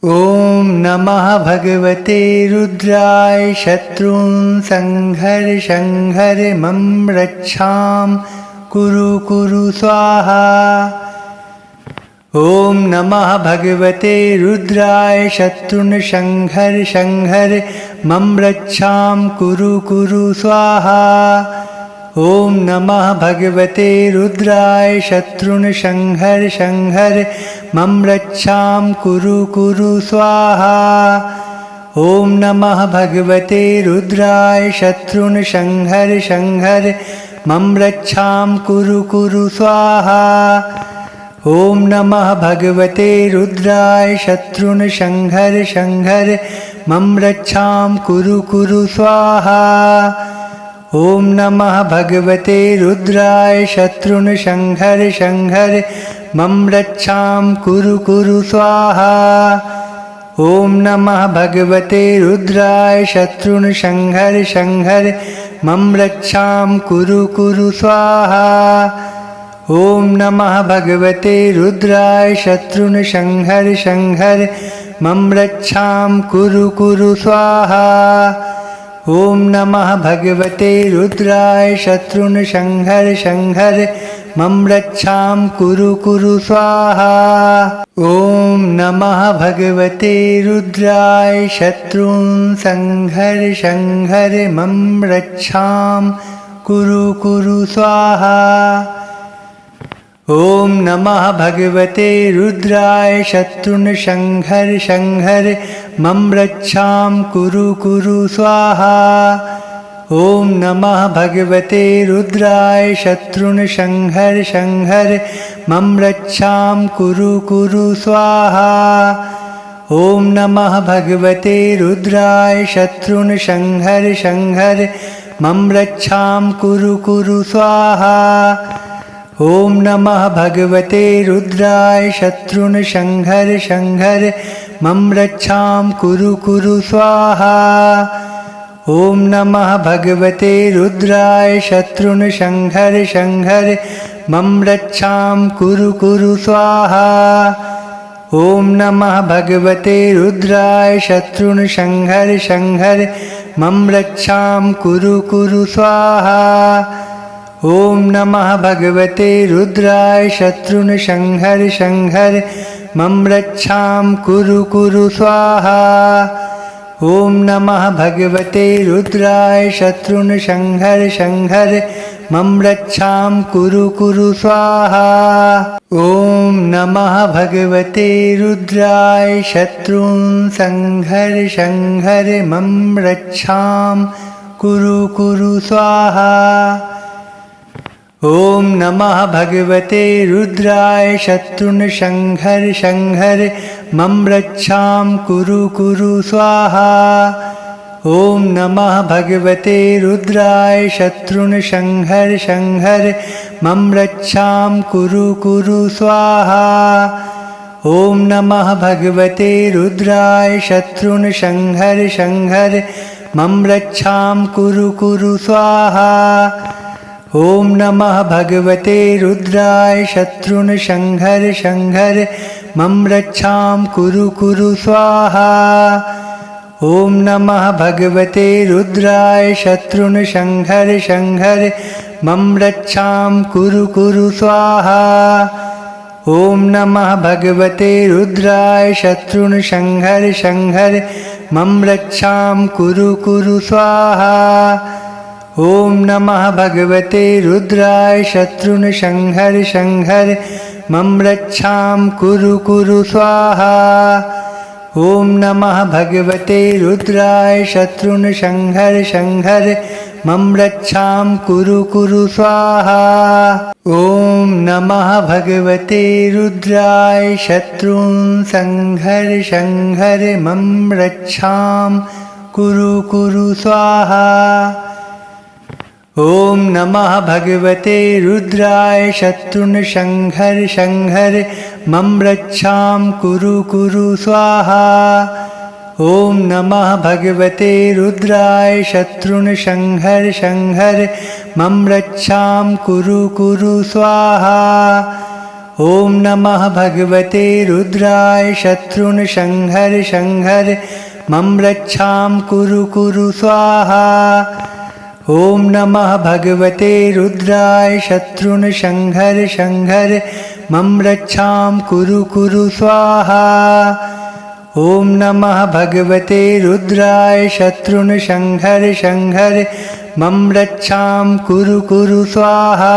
ॐ नमः भगवते रुद्राय शत्रून् संहर मम रक्षां कुरु स्वाहा। ॐ नमः भगवते रुद्राय शत्रून् संहर मम रक्षां कुरु स्वाहा। ॐ नमः भगवते रुद्राय शत्रून् संहर मम रक्षां कुरु स्वाहा। ॐ नमः भगवते रुद्राय शत्रून् संहर मम रक्षां कुरु स्वाहा। ॐ नमः भगवते रुद्राय शत्रून् संहर मम रक्षां कुरु स्वाहा। ॐ नमः भगवते रुद्राय शत्रून् संहर मम रक्षां कुरु स्वाहा। ॐ नमः भगवते रुद्राय शत्रून् संहर मम रक्षां कुरु स्वाहा। ॐ नमः भगवते रुद्राय शत्रून् संहर मम रक्षां कुरु स्वाहा। ॐ नमः भगवते रुद्राय शत्रून् संहर मम रक्षां कुरु स्वाहा। ॐ नमः भगवते रुद्राय शत्रून् संहर मम रक्षां कुरु स्वाहा। ॐ नमः भगवते रुद्राय शत्रून् संहर मम रक्षां कुरु स्वाहा। ॐ नमः भगवते रुद्राय शत्रून् संहर मम रक्षां कुरु स्वाहा। ॐ नमः भगवते रुद्राय शत्रून् संहर मम रक्षां कुरु स्वाहा। ॐ नमः भगवते रुद्राय शत्रून् संहर मम रक्षां कुरु स्वाहा। ॐ नमः भगवते रुद्राय शत्रून् संहर मम रक्षां कुरु स्वाहा। ॐ नमः भगवते रुद्राय शत्रून् संहर मम रक्षां कुरु स्वाहा। ॐ नमः भगवते रुद्राय शत्रून् संहर मम रक्षां कुरु स्वाहा। ॐ नमः भगवते रुद्राय शत्रून् संहर मम रक्षां कुरु स्वाहा। ॐ नमः भगवते रुद्राय शत्रून् संहर मम रक्षां कुरु स्वाहा। ॐ नमः भगवते रुद्राय शत्रून् संहर मम रक्षां कुरु स्वाहा। ॐ नमः भगवते रुद्राय शत्रून् संहर मम रक्षां कुरु स्वाहा। ॐ नमः भगवते रुद्राय शत्रून् संहर मम रक्षां कुरु स्वाहा। ॐ नमः भगवते रुद्राय शत्रून् संहर मम रक्षां कुरु स्वाहा। ॐ नमः भगवते रुद्राय शत्रून् संहर मम रक्षां कुरु स्वाहा। ॐ नमः भगवते रुद्राय शत्रून् संहर मम रक्षां कुरु स्वाहा। ॐ नमः भगवते रुद्राय शत्रून् संहर मम रक्षां कुरु स्वाहा। ॐ नमः भगवते रुद्राय शत्रून् संहर मम रक्षां कुरु स्वाहा। ॐ नमः भगवते रुद्राय शत्रून् संहर मम रक्षां कुरु स्वाहा। ॐ नमः भगवते रुद्राय शत्रून् संहर मम रक्षां कुरु स्वाहा। ॐ नमः भगवते रुद्राय शत्रून् संहर मम रक्षां कुरु स्वाहा। ॐ नमः भगवते रुद्राय शत्रुन् संहर संहर मम रक्षां कुरु कुरु स्वाहा। ॐ नमः भगवते रुद्राय शत्रुन् संहर संहर मम रक्षां कुरु कुरु स्वाहा। ॐ नमः भगवते रुद्राय शत्रुन् संहर संहर मम रक्षां कुरु कुरु स्वाहा।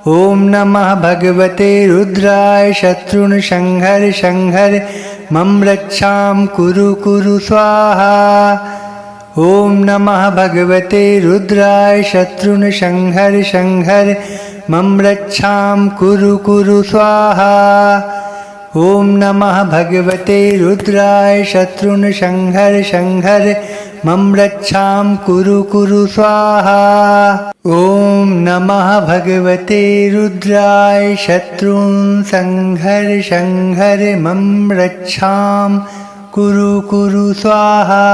ॐ नमः भगवते रुद्राय शत्रुन् संहर संहर मम रक्षां कुरु कुरु स्वाहा। ॐ नमः भगवते रुद्राय शत्रुन् संहर संहर मम रक्षां कुरु कुरु स्वाहा। ॐ नमः भगवते रुद्राय शत्रुन् संहर संहर मम रक्षां कुरु कुरु स्वाहा। ॐ नमः भगवते रुद्राय शत्रुन् संहर संहर मम रक्षां कुरु कुरु स्वाहा।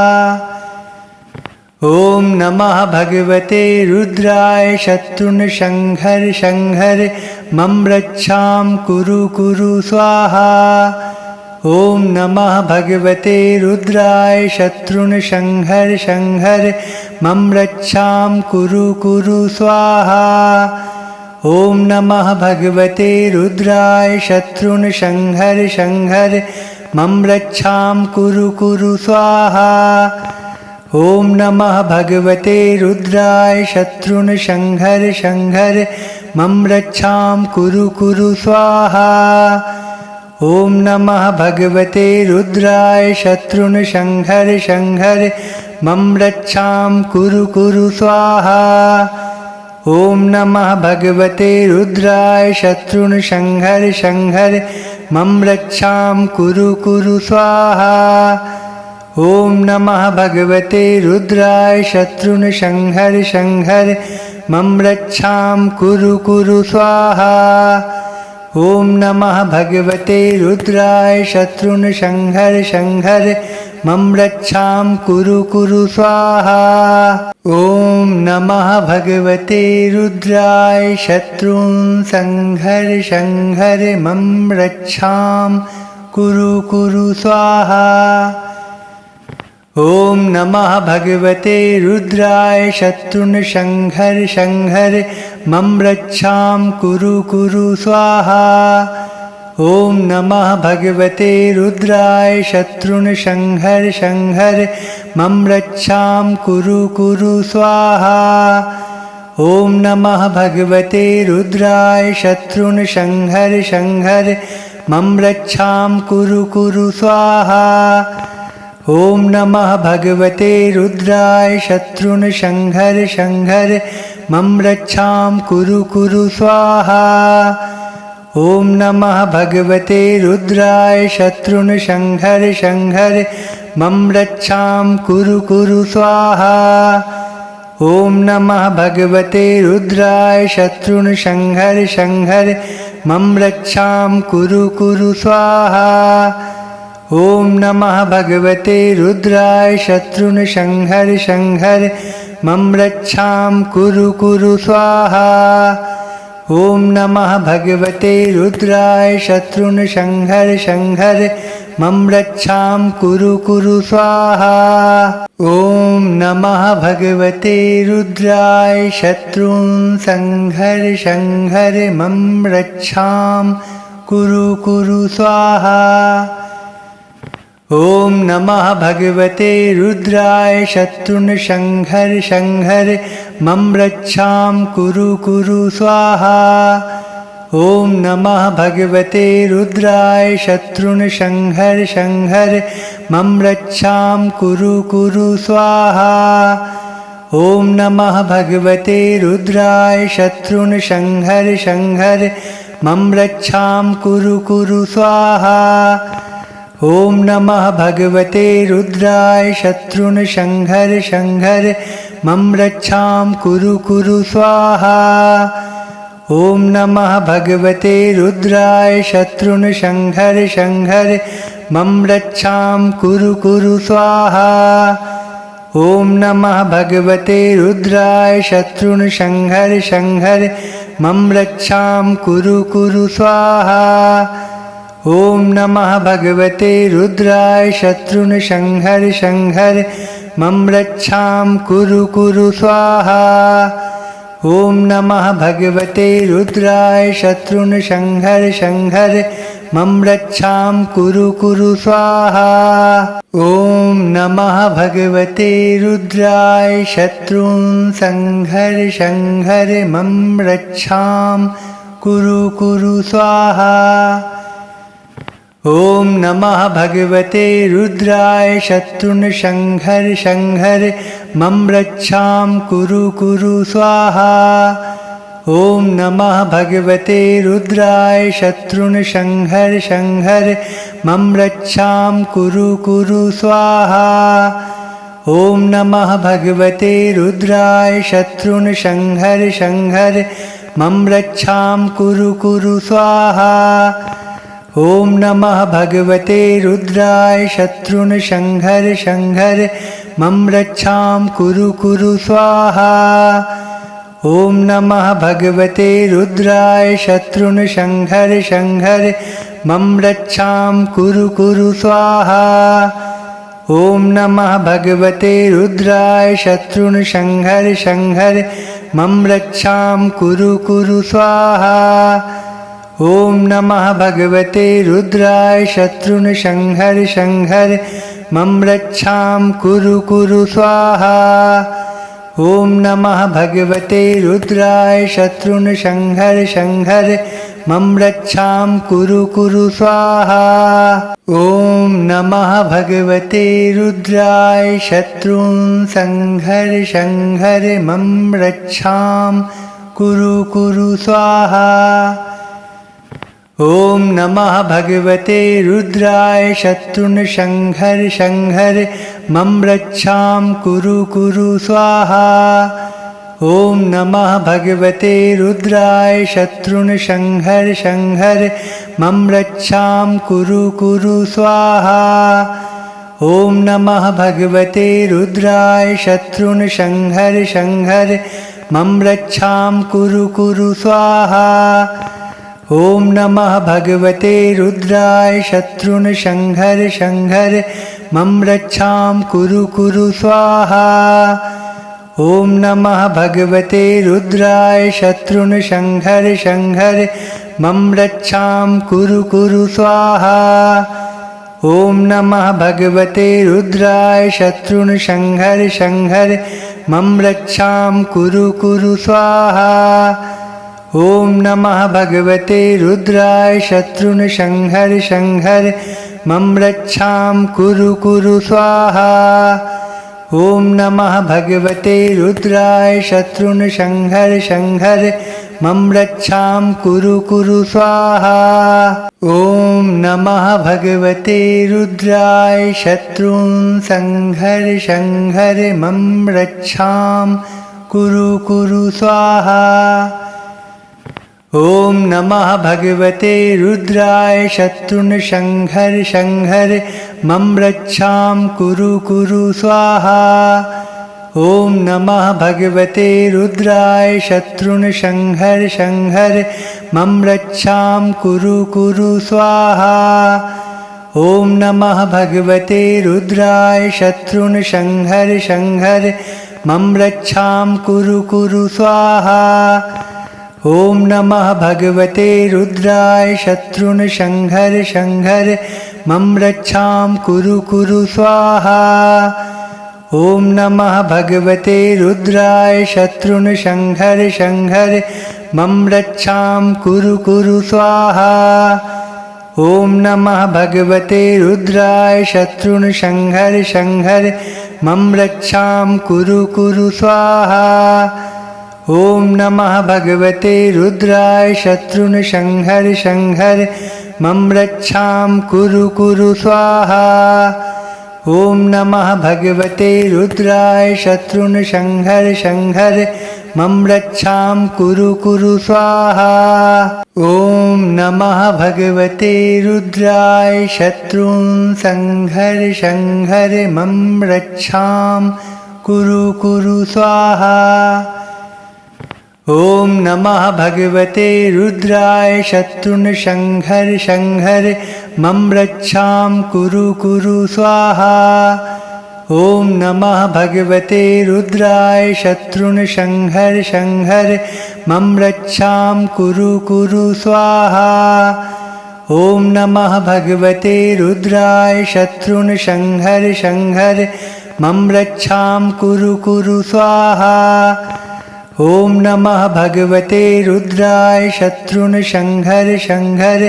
ॐ नमः भगवते रुद्राय शत्रुन् संहर संहर मम रक्षां कुरु कुरु स्वाहा। ॐ नमः भगवते रुद्राय शत्रुन् संहर संहर मम रक्षां कुरु कुरु स्वाहा। ॐ नमः भगवते रुद्राय शत्रुन् संहर संहर मम रक्षां कुरु कुरु स्वाहा। ॐ नमः भगवते रुद्राय शत्रुन् संहर संहर मम रक्षां कुरु कुरु स्वाहा। ॐ नमः भगवते रुद्राय शत्रुन् संहर संहर मम रक्षां कुरु कुरु स्वाहा। ॐ नमः भगवते रुद्राय शत्रुन् संहर संहर मम रक्षां कुरु कुरु स्वाहा। ॐ नमः भगवते रुद्राय शत्रुन् संहर संहर मम रक्षां कुरु कुरु स्वाहा। ॐ नमः भगवते रुद्राय शत्रुन् संहर संहर मम रक्षां कुरु कुरु स्वाहा। ॐ नमः भगवते रुद्राय शत्रुन् संहर संहर मम रक्षां कुरु कुरु स्वाहा। ॐ नमः भगवते रुद्राय शत्रुन् संहर संहर मम रक्षां कुरु कुरु स्वाहा। ॐ नमः भगवते रुद्राय शत्रुन् संहर संहर मम रक्षां कुरु कुरु स्वाहा। ॐ नमः भगवते रुद्राय शत्रुन् संहर संहर मम रक्षां कुरु कुरु स्वाहा। ॐ नमः भगवते रुद्राय शत्रुन् संहर संहर मम रक्षां कुरु कुरु स्वाहा। ॐ नमः भगवते रुद्राय शत्रुन् संहर संहर मम रक्षां कुरु कुरु स्वाहा। ॐ नमः भगवते रुद्राय शत्रुन् संहर संहर मम रक्षां कुरु कुरु स्वाहा। ॐ नमः भगवते रुद्राय शत्रुन् संहर संहर मम रक्षां कुरु कुरु स्वाहा। ॐ नमः भगवते रुद्राय शत्रुन् संहर संहर मम रक्षां कुरु कुरु स्वाहा। ॐ नमः भगवते रुद्राय शत्रुन् संहर संहर मम रक्षां कुरु कुरु स्वाहा। ॐ नमः भगवते रुद्राय शत्रुन् संहर संहर मम रक्षां कुरु कुरु स्वाहा। ॐ नमः भगवते रुद्राय शत्रुन् संहर संहर मम रक्षां कुरु कुरु स्वाहा। ॐ नमः भगवते रुद्राय शत्रुन् संहर संहर मम रक्षां कुरु कुरु स्वाहा। ॐ नमः भगवते रुद्राय शत्रुन् संहर संहर मम रक्षां कुरु कुरु स्वाहा। ॐ नमः भगवते रुद्राय शत्रुन् संहर संहर मम रक्षां कुरु कुरु स्वाहा। ॐ नमः भगवते रुद्राय शत्रुन् संहर संहर मम रक्षां कुरु स्वाहा। ॐ नमः भगवते रुद्राय शत्रुन् संहर संहर मम रक्षां कुरु स्वाहा। ॐ नमः भगवते रुद्राय शत्रुन् संहर संहर मम रक्षां कुरु स्वाहा। ॐ नमः भगवते रुद्राय शत्रुन् संहर संहर मम रक्षां कुरु स्वाहा। ॐ नमः भगवते रुद्राय शत्रुन् संहर संहर मम रक्षां कुरु स्वाहा। ॐ नमः भगवते रुद्राय शत्रुन् संहर संहर मम रक्षां कुरु स्वाहा। ॐ नमः भगवते रुद्राय शत्रुन् संहर संहर मम रक्षां कुरु स्वाहा। ॐ नमः भगवते रुद्राय शत्रुन् संहर संहर मम रक्षां कुरु स्वाहा। ॐ नमः भगवते रुद्राय शत्रुन् संहर संहर मम रक्षां कुरु स्वाहा। ॐ नमः भगवते रुद्राय शत्रुन् संहर संहर मम रक्षां कुरु स्वाहा। ॐ नमः भगवते रुद्राय शत्रुन् संहर संहर मम रक्षां कुरु स्वाहा। ॐ नमः भगवते रुद्राय शत्रुन् संहर संहर मम रक्षां कुरु स्वाहा। ॐ नमः भगवते रुद्राय शत्रुन् संहर संहर मम रक्षां कुरु स्वाहा। ॐ नमः भगवते रुद्राय शत्रुन् संहर संहर मम रक्षां कुरु स्वाहा। ॐ नमः भगवते रुद्राय शत्रुन् संहर संहर मम रक्षां कुरु स्वाहा। ॐ नमः भगवते रुद्राय शत्रुन् संहर संहर मम रक्षां कुरु स्वाहा। ॐ नमः भगवते रुद्राय शत्रुन् संहर संहर मम रक्षां कुरु स्वाहा। ॐ नमः भगवते रुद्राय शत्रुन् संहर संहर मम रक्षां कुरु स्वाहा। ॐ नमः भगवते रुद्राय शत्रुन् संहर संहर मम रक्षां कुरु स्वाहा। ॐ नमः भगवते रुद्राय शत्रुन् संहर संहर मम रक्षां कुरु स्वाहा। ॐ नमः भगवते रुद्राय शत्रुन् संहर संहर मम रक्षां कुरु स्वाहा। ॐ नमः भगवते रुद्राय शत्रुन् संहर संहर मम रक्षां कुरु स्वाहा। ॐ नमः भगवते रुद्राय शत्रुन् संहर संहर मम रक्षां कुरु स्वाहा। ॐ नमः भगवते रुद्राय शत्रुन् संहर संहर मम रक्षां कुरु स्वाहा। ॐ नमः भगवते रुद्राय शत्रुन् संहर संहर मम रक्षां कुरु स्वाहा। ॐ नमः भगवते रुद्राय शत्रुन् संहर संहर मम रक्षां कुरु स्वाहा। ॐ नमः भगवते रुद्राय शत्रुन् संहर संहर मम रक्षां कुरु स्वाहा। ॐ नमः भगवते रुद्राय शत्रुन् संहर संहर मम रक्षां कुरु स्वाहा। ॐ नमः भगवते रुद्राय शत्रुन् संहर संहर मम रक्षां कुरु स्वाहा। ॐ नमः भगवते रुद्राय शत्रुन् संहर संहर मम रक्षां कुरु स्वाहा। ॐ नमः भगवते रुद्राय शत्रुन् संहर संहर मम रक्षां कुरु स्वाहा। ॐ नमः भगवते रुद्राय शत्रुनशंहर शंहर मम रक्षां कुरु कुरु स्वाहा। ॐ नमः भगवते रुद्राय शत्रुनशंहर शंहर मम रक्षां कुरु कुरु स्वाहा। ॐ नमः भगवते रुद्राय शत्रुनशंहर शंहर मम रक्षां कुरु कुरु स्वाहा। ॐ नमः भगवते रुद्राय शत्रुनशंहर शंहर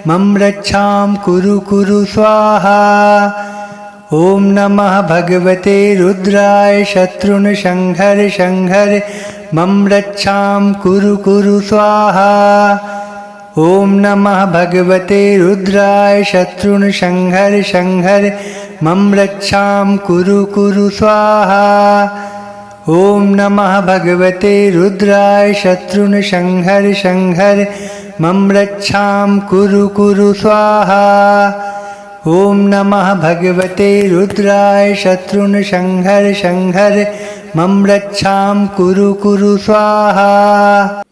मम रक्षां कुरु कुरु स्वाहा। ॐ नमः भगवते रुद्राय शत्रुनशंहर शंहर मम रक्षां कुरु कुरु स्वाहा। ॐ नमः भगवते रुद्राय शत्रुनशंहर शंहर मम रक्षां कुरु कुरु स्वाहा। ॐ नमः भगवते रुद्राय शत्रुनशंहर शंहर मम रक्षां कुरु कुरु स्वाहा। ॐ नमः भगवते रुद्राय शत्रुनशंहर शंहर मम रक्षां कुरु कुरु स्वाहा।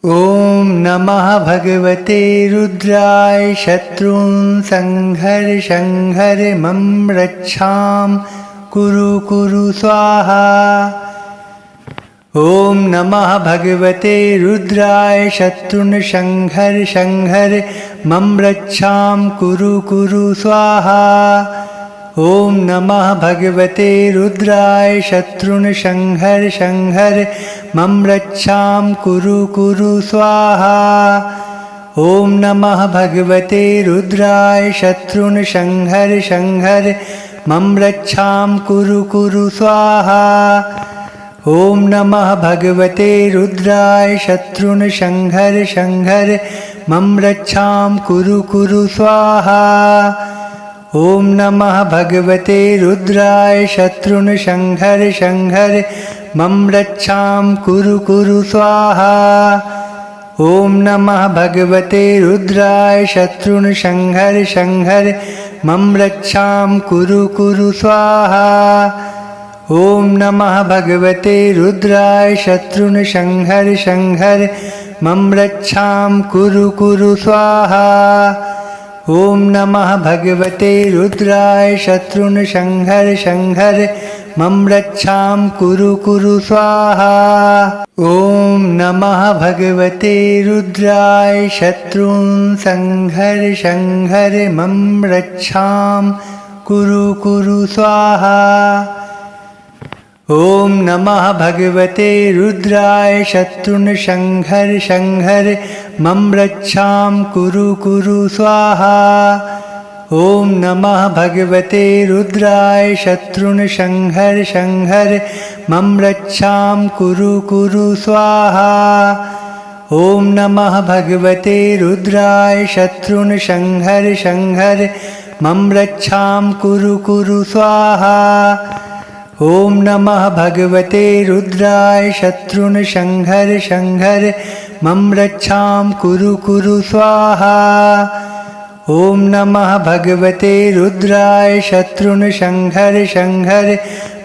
ॐ नमः भगवते रुद्राय शत्रुनशंहर शंहर मम रक्षां कुरु कुरु स्वाहा। ॐ नमः भगवते रुद्राय शत्रुनशंहर शंहर मम रक्षां कुरु कुरु स्वाहा। ॐ नमः भगवते रुद्राय शत्रुनशंहर शंहर मम रक्षां कुरु कुरु स्वाहा। ॐ नमः भगवते रुद्राय शत्रुनशंहर शंहर मम रक्षां कुरु कुरु स्वाहा। ॐ नमः भगवते रुद्राय शत्रुनशंहर शंहर मम रक्षां कुरु कुरु स्वाहा। ॐ नमः भगवते रुद्राय शत्रुनशंहर शंहर मम रक्षां कुरु कुरु स्वाहा। ॐ नमः भगवते रुद्राय शत्रुनशंहर शंहर मम रक्षां कुरु कुरु स्वाहा। ॐ नमः भगवते रुद्राय शत्रुनशंहर शंहर मम रक्षां कुरु कुरु स्वाहा। ॐ नमः भगवते रुद्राय शत्रुनशंहर शंहर मम रक्षां कुरु कुरु स्वाहा। ॐ नमः भगवते रुद्राय शत्रुनशंहर शंहर मम रक्षां कुरु कुरु स्वाहा। ॐ नमः भगवते रुद्राय शत्रुनशंहर शंहर मम रक्षां कुरु कुरु स्वाहा। ॐ नमः भगवते रुद्राय शत्रुनशंहर शंहर मम रक्षां कुरु कुरु स्वाहा। ॐ नमः भगवते रुद्राय शत्रुनशंहर शंहर मम रक्षां कुरु कुरु स्वाहा। ॐ नमः भगवते रुद्राय शत्रुनशंहर शंहर मम रक्षां कुरु कुरु स्वाहा। ॐ नमः भगवते रुद्राय शत्रुनशंहर शंहर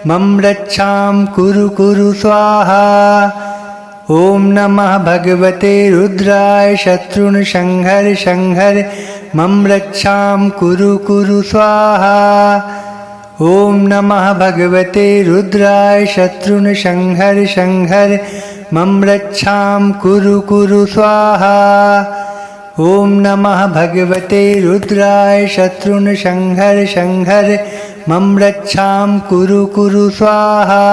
मम रक्षां कुरु कुरु स्वाहा। ॐ नमः भगवते रुद्राय शत्रुनशंहर शंहर मम रक्षां कुरु कुरु स्वाहा। ॐ नमः भगवते रुद्राय शत्रुनशंहर शंहर मम रक्षां कुरु कुरु स्वाहा। ॐ नमः भगवते रुद्राय शत्रुनशंहर शंहर मम रक्षां कुरु कुरु स्वाहा।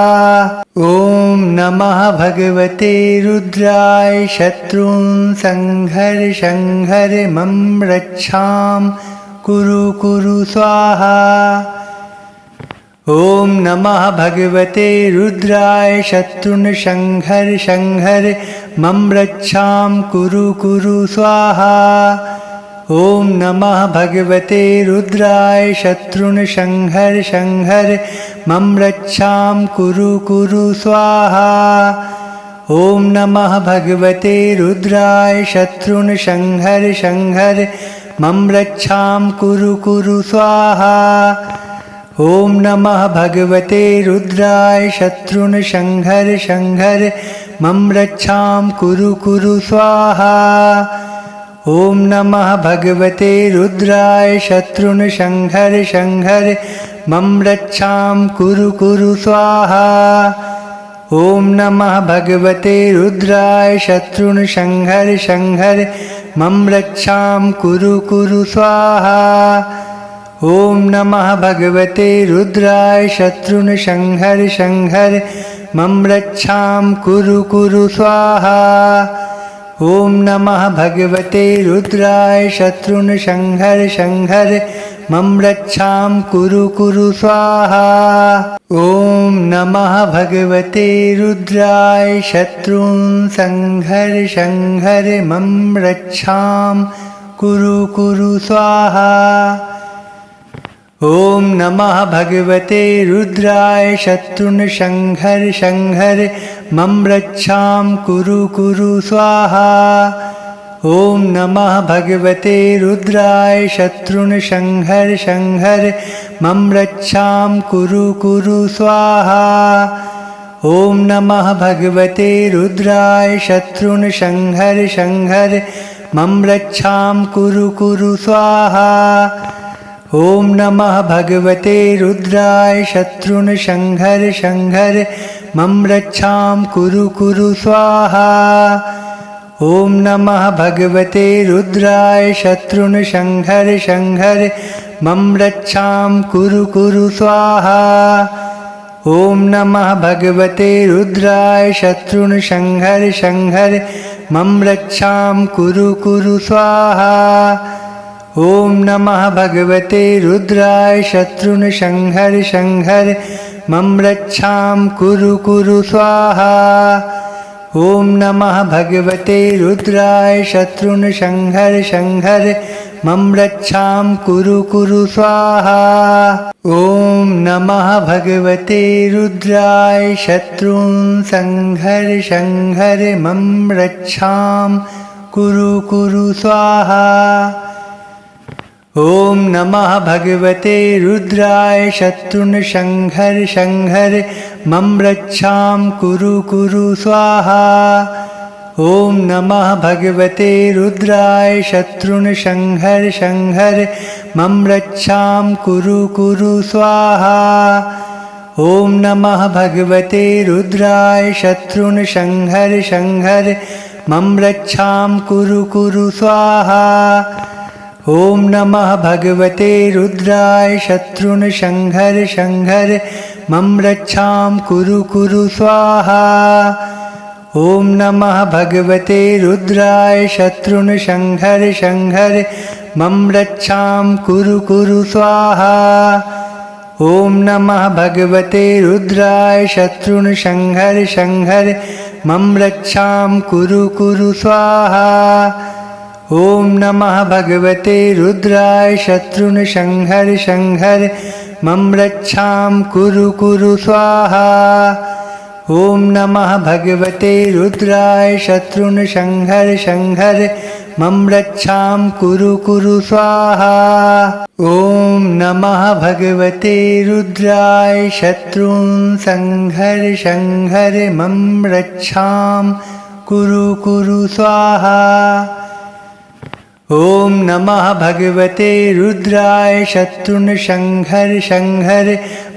ॐ नमः भगवते रुद्राय शत्रुनशंहर शंहर मम रक्षां कुरु कुरु स्वाहा। ॐ नमः भगवते रुद्राय शत्रुनशंहर शंहर मम रक्षां कुरु कुरु स्वाहा। ॐ नमः भगवते रुद्राय शत्रुनशंहर शंहर मम रक्षां कुरु कुरु स्वाहा। ॐ नमः भगवते रुद्राय शत्रुनशंहर शंहर मम रक्षां कुरु कुरु स्वाहा। ॐ नमः भगवते रुद्राय शत्रुनशंहर शंहर मम रक्षां कुरु कुरु स्वाहा। ॐ नमः भगवते रुद्राय शत्रुन् संहर संहर मम रक्षां कुरु कुरु स्वाहा। ॐ नमः भगवते रुद्राय शत्रुन् संहर संहर मम रक्षां कुरु कुरु स्वाहा। ॐ नमः भगवते रुद्राय शत्रुन् संहर संहर मम रक्षां कुरु कुरु स्वाहा। ॐ नमः भगवते रुद्राय शत्रुन् संहर संहर मम रक्षां कुरु कुरु स्वाहा। ॐ नमः भगवते रुद्राय शत्रुन् संहर संहर मम रक्षां कुरु कुरु स्वाहा। ॐ नमः भगवते रुद्राय शत्रुन् संहर संहर मम रक्षां कुरु कुरु स्वाहा। ॐ नमः भगवते रुद्राय शत्रुन् संहर संहर मम रक्षां कुरु कुरु स्वाहा। ॐ नमः भगवते रुद्राय शत्रुन् संहर संहर मम रक्षां कुरु कुरु स्वाहा। ॐ नमः भगवते रुद्राय शत्रुन् संहर संहर मम रक्षां कुरु कुरु स्वाहा। ॐ नमः भगवते रुद्राय शत्रुन् संहर संहर मम रक्षां कुरु कुरु स्वाहा। ॐ नमः भगवते रुद्राय शत्रुन् संहर संहर मम रक्षां कुरु कुरु स्वाहा। ॐ नमः भगवते रुद्राय शत्रुन् संहर संहर मम रक्षां कुरु कुरु स्वाहा। ॐ नमः भगवते रुद्राय शत्रुन् संहर संहर मम रक्षां कुरु कुरु स्वाहा। ॐ नमः भगवते रुद्राय शत्रुन् संहर संहर मम रक्षां कुरु कुरु स्वाहा। ॐ नमः भगवते रुद्राय शत्रुन् संहर संहर मम रक्षां कुरु कुरु स्वाहा। ॐ नमः भगवते रुद्राय शत्रुन् संहर संहर मम रक्षां कुरु कुरु स्वाहा। ॐ नमः भगवते रुद्राय शत्रुन् संहर संहर मम रक्षां कुरु कुरु स्वाहा। ॐ नमः भगवते रुद्राय शत्रुन् संहर संहर मम रक्षां कुरु कुरु स्वाहा। ॐ नमः भगवते रुद्राय शत्रुन् संहर संहर मम रक्षां कुरु कुरु स्वाहा। ॐ नमः भगवते रुद्राय शत्रुन् संहर संहर मम रक्षां कुरु कुरु स्वाहा। ॐ नमः भगवते रुद्राय शत्रुन् संहर संहर मम रक्षां कुरु कुरु स्वाहा। ॐ नमः भगवते रुद्राय शत्रुन् संहर संहर मम रक्षां कुरु कुरु स्वाहा। ॐ नमः भगवते रुद्राय शत्रुन् संहर संहर मम रक्षां कुरु कुरु स्वाहा। ॐ नमः भगवते रुद्राय शत्रुन् संहर संहर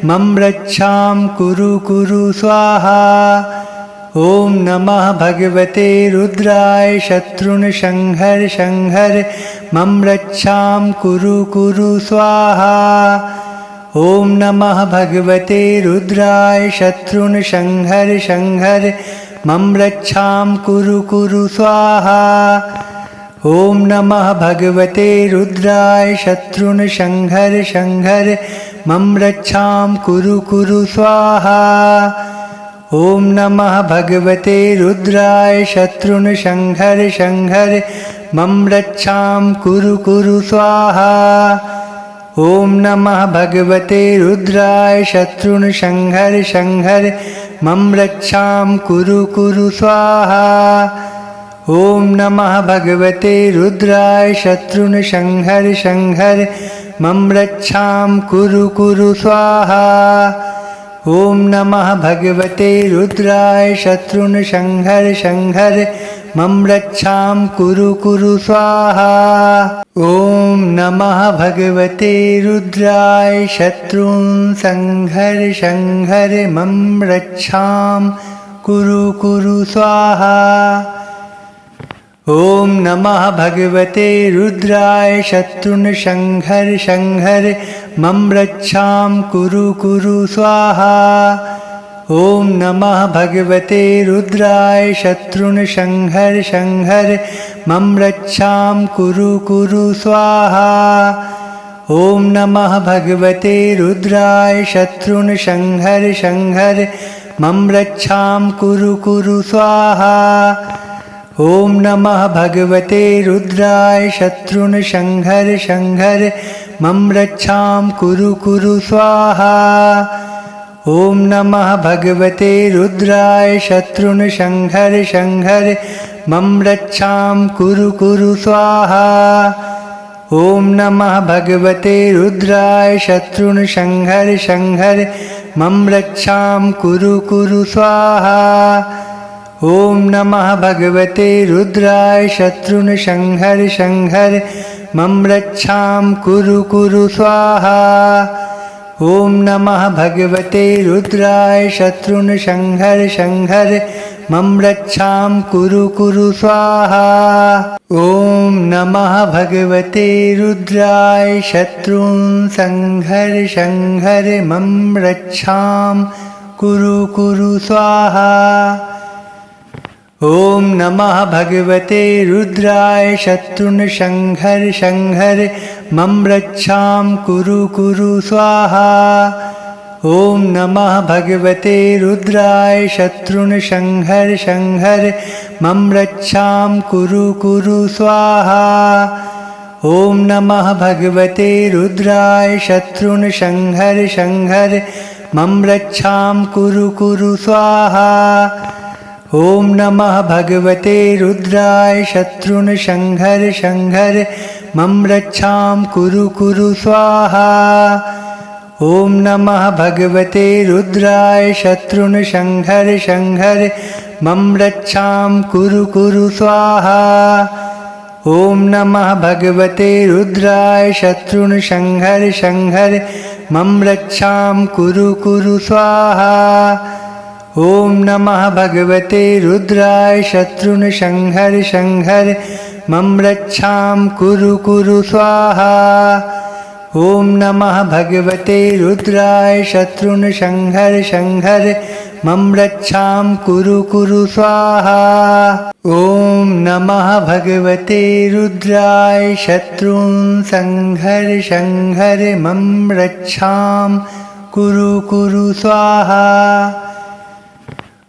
मम रक्षां कुरु कुरु स्वाहा। ॐ नमः भगवते रुद्राय शत्रुन् संहर संहर मम रक्षां कुरु कुरु स्वाहा। ॐ नमः भगवते रुद्राय शत्रुन् संहर संहर मम रक्षां कुरु कुरु स्वाहा। ॐ नमः भगवते रुद्राय शत्रुन् संहर संहर मम रक्षां कुरु कुरु स्वाहा। ॐ नमः भगवते रुद्राय शत्रुन् संहर संहर मम रक्षां कुरु कुरु स्वाहा। ॐ नमः भगवते रुद्राय शत्रुन् संहर संहर मम रक्षां कुरु कुरु स्वाहा। ॐ नमः भगवते रुद्राय शत्रुन् संहर संहर मम रक्षां कुरु कुरु स्वाहा। ॐ नमः भगवते रुद्राय शत्रुन् संहर संहर मम रक्षां कुरु कुरु स्वाहा। ॐ नमः भगवते रुद्राय शत्रुन् संहर संहर मम रक्षां कुरु कुरु स्वाहा। ॐ नमः भगवते रुद्राय शत्रुन् संहर संहर मम रक्षां कुरु कुरु स्वाहा। ॐ नमः भगवते रुद्राय शत्रुन् संहर संहर मम रक्षां कुरु कुरु स्वाहा। ॐ नमः भगवते रुद्राय शत्रुन् संहर संहर मम रक्षां कुरु कुरु स्वाहा। ॐ नमः भगवते रुद्राय शत्रुन् संहर संहर मम रक्षां कुरु कुरु स्वाहा। ॐ नमः भगवते रुद्राय शत्रुन् संहर संहर मम रक्षां कुरु कुरु स्वाहा। ॐ नमः भगवते रुद्राय शत्रुन् संहर संहर मम रक्षां कुरु कुरु स्वाहा। ॐ नमः भगवते रुद्राय शत्रुन् संहर संहर मम रक्षां कुरु कुरु स्वाहा। ॐ नमः भगवते रुद्राय शत्रुन् संहर संहर मम रक्षां कुरु कुरु स्वाहा। ॐ नमः भगवते रुद्राय शत्रुन् संहर संहर मम रक्षां कुरु कुरु स्वाहा। ॐ नमः भगवते रुद्राय शत्रुन् संहर संहर मम रक्षां कुरु कुरु स्वाहा। ॐ नमः भगवते रुद्राय शत्रुन् संहर संहर मम रक्षां कुरु कुरु स्वाहा। ॐ नमः भगवते रुद्राय शत्रुन् संहर संहर मम रक्षां कुरु कुरु स्वाहा। ॐ नमः भगवते रुद्राय शत्रुन् संहर संहर मम रक्षां कुरु कुरु स्वाहा। ॐ नमः भगवते रुद्राय शत्रुन् संहर संहर मम रक्षां कुरु कुरु स्वाहा। ॐ नमः भगवते रुद्राय शत्रुन् संहर संहर मम रक्षां कुरु कुरु स्वाहा। ॐ नमः भगवते रुद्राय शत्रुन् संहर संहर मम रक्षां कुरु कुरु स्वाहा। ॐ नमः भगवते रुद्राय शत्रुन् संहर संहर मम रक्षां कुरु कुरु स्वाहा। ॐ नमः भगवते रुद्राय शत्रुन् संहर संहर मम रक्षां कुरु कुरु स्वाहा।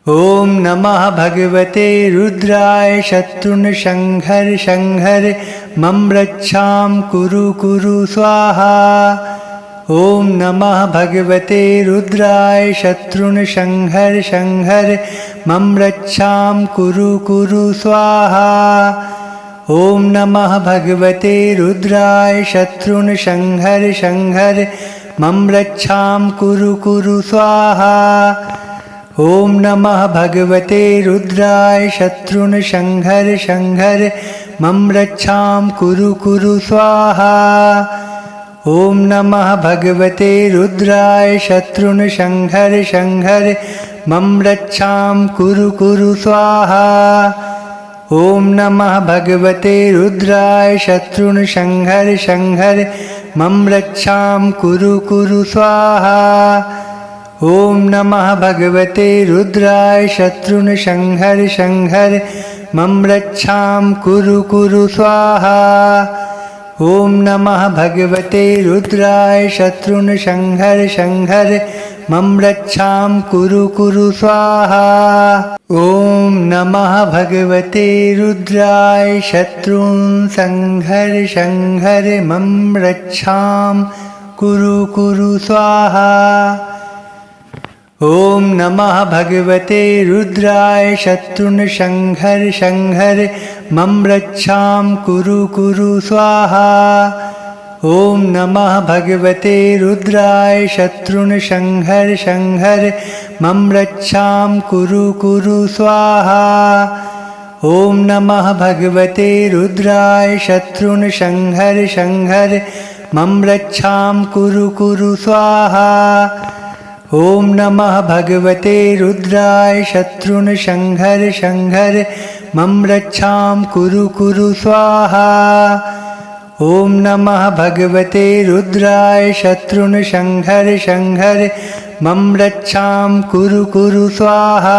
ॐ नमः भगवते रुद्राय शत्रुन् संहर संहर मम रक्षां कुरु कुरु स्वाहा। ॐ नमः भगवते रुद्राय शत्रुन् संहर संहर मम रक्षां कुरु कुरु स्वाहा। ॐ नमः भगवते रुद्राय शत्रुन् संहर संहर मम रक्षां कुरु कुरु स्वाहा। ॐ नमः भगवते रुद्राय शत्रुन् संहर संहर मम रक्षां कुरु कुरु स्वाहा। ॐ नमः भगवते रुद्राय शत्रुन् संहर संहर मम रक्षां कुरु कुरु स्वाहा। ॐ नमः भगवते रुद्राय शत्रुन् संहर संहर मम रक्षां कुरु कुरु स्वाहा। ॐ नमः भगवते रुद्राय शत्रुन् संहर संहर मम रक्षां कुरु कुरु स्वाहा। ॐ नमः भगवते रुद्राय शत्रुन् संहर संहर मम रक्षां कुरु कुरु स्वाहा। ॐ नमः भगवते रुद्राय शत्रुन् संहर संहर मम रक्षां कुरु कुरु स्वाहा। ॐ नमः भगवते रुद्राय शत्रुन् संहर संहर मम रक्षां कुरु कुरु स्वाहा। ॐ नमः भगवते रुद्राय शत्रुन् संहर संहर मम रक्षां कुरु कुरु स्वाहा। ॐ नमः भगवते रुद्राय शत्रुन् संहर संहर मम रक्षां कुरु कुरु स्वाहा। ॐ नमः भगवते रुद्राय शत्रुन् संहर संहर मम रक्षां कुरु कुरु स्वाहा। ॐ नमः भगवते रुद्राय शत्रुन् संहर संहर मम रक्षां कुरु कुरु स्वाहा।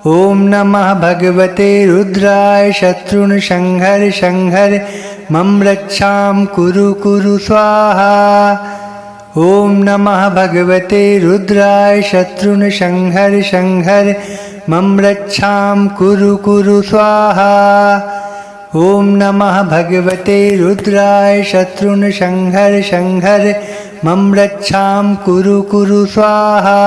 ॐ नमः भगवते रुद्राय शत्रुन् संहर संहर मम रक्षां कुरु कुरु स्वाहा। ॐ नमः भगवते रुद्राय शत्रुन् संहर संहर मम रक्षां कुरु कुरु स्वाहा। ॐ नमः भगवते रुद्राय शत्रुन् संहर संहर मम रक्षां कुरु कुरु स्वाहा।